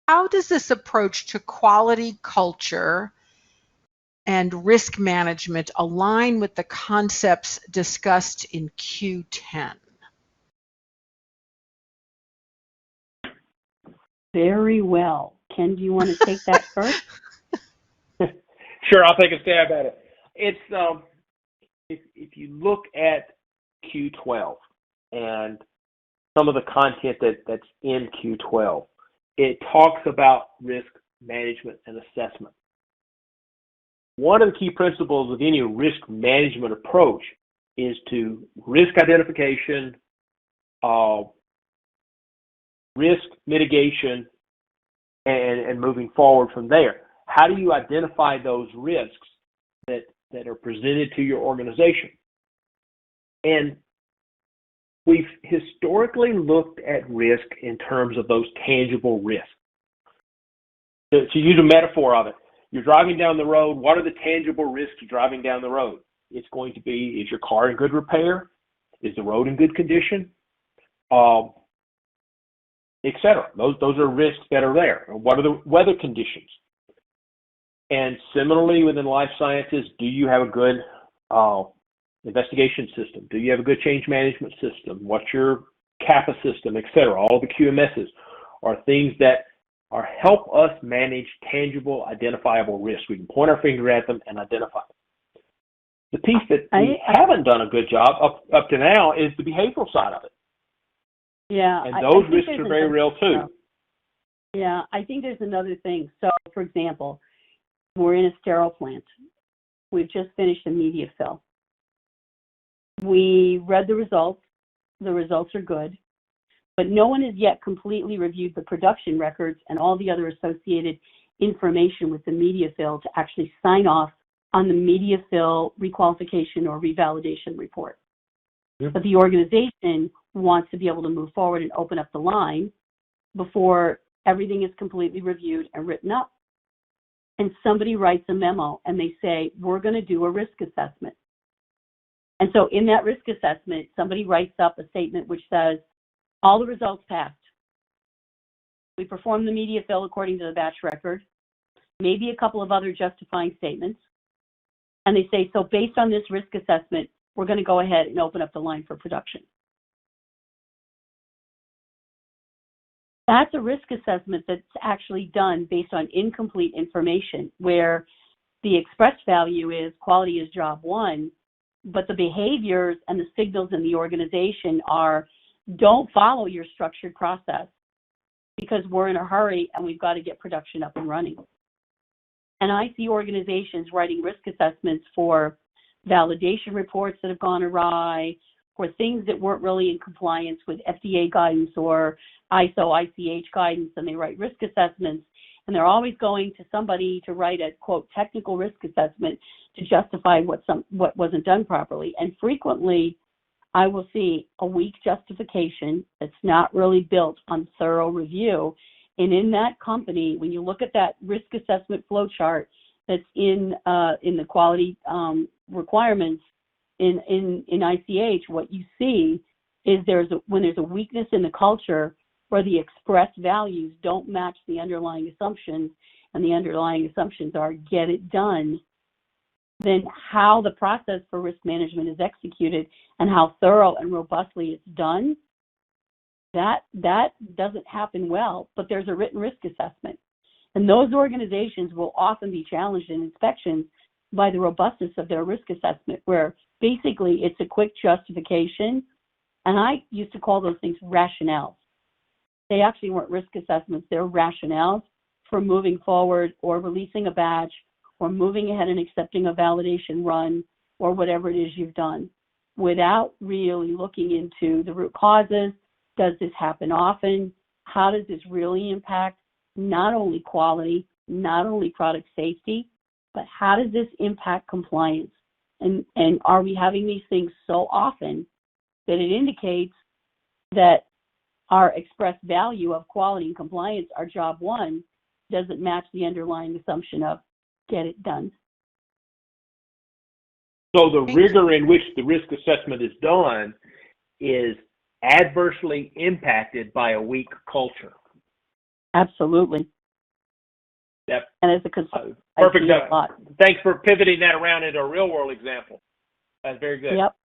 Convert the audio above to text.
how does this approach to quality culture and risk management align with the concepts discussed in Q10? Very well. Ken, do you want to take that first? Sure, I'll take a stab at it. It's if you look at Q12 and some of the content that's in Q12, it talks about risk management and assessment. One of the key principles of any risk management approach is to risk identification, risk mitigation, and moving forward from there. How do you identify those risks that are presented to your organization? And we've historically looked at risk in terms of those tangible risks. To use a metaphor of it, you're driving down the road. What are the tangible risks of driving down the road? It's going to be, is your car in good repair? Is the road in good condition? Etc. Those are risks that are there. What are the weather conditions? And similarly, within life sciences, do you have a good investigation system? Do you have a good change management system? What's your CAPA system, etc.? All the QMSs are things that help us manage tangible, identifiable risks. We can point our finger at them and identify them. The piece that we haven't done a good job up to now is the behavioral side of it. Yeah. And those risks are very real too. Yeah, I think there's another thing. So, for example, we're in a sterile plant. We've just finished a media fill. We read the results. The results are good. But no one has yet completely reviewed the production records and all the other associated information with the media fill to actually sign off on the media fill requalification or revalidation report. Yep. But the organization wants to be able to move forward and open up the line before everything is completely reviewed and written up. And somebody writes a memo and they say, we're going to do a risk assessment. And so in that risk assessment, somebody writes up a statement which says, all the results passed. We performed the media fill according to the batch record, maybe a couple of other justifying statements. And they say, so based on this risk assessment, we're going to go ahead and open up the line for production. That's a risk assessment that's actually done based on incomplete information, where the expressed value is quality is job one, but the behaviors and the signals in the organization are, don't follow your structured process because we're in a hurry and we've got to get production up and running. And I see organizations writing risk assessments for validation reports that have gone awry, for things that weren't really in compliance with FDA guidance or ISO, ICH guidance, and they write risk assessments, and they're always going to somebody to write a, quote, technical risk assessment to justify what wasn't done properly. And frequently, I will see a weak justification that's not really built on thorough review. And in that company, when you look at that risk assessment flow chart that's in the quality requirements in ICH, what you see is when there's a weakness in the culture where the expressed values don't match the underlying assumptions, and the underlying assumptions are get it done, then how the process for risk management is executed and how thorough and robustly it's done, that doesn't happen well. But there's a written risk assessment. And those organizations will often be challenged in inspections by the robustness of their risk assessment, where basically it's a quick justification. And I used to call those things rationales. They actually weren't risk assessments. They're rationales for moving forward or releasing a batch or moving ahead and accepting a validation run or whatever it is you've done, without really looking into the root causes. Does this happen often? How does this really impact not only quality, not only product safety, but how does this impact compliance? And are we having these things so often that it indicates that our expressed value of quality and compliance, our job one, doesn't match the underlying assumption of get it done? So the rigor in which the risk assessment is done is adversely impacted by a weak culture. Absolutely. And as a consultant, Perfect. I see a lot. Thanks for pivoting that around into a real world example. That's very good. Yep.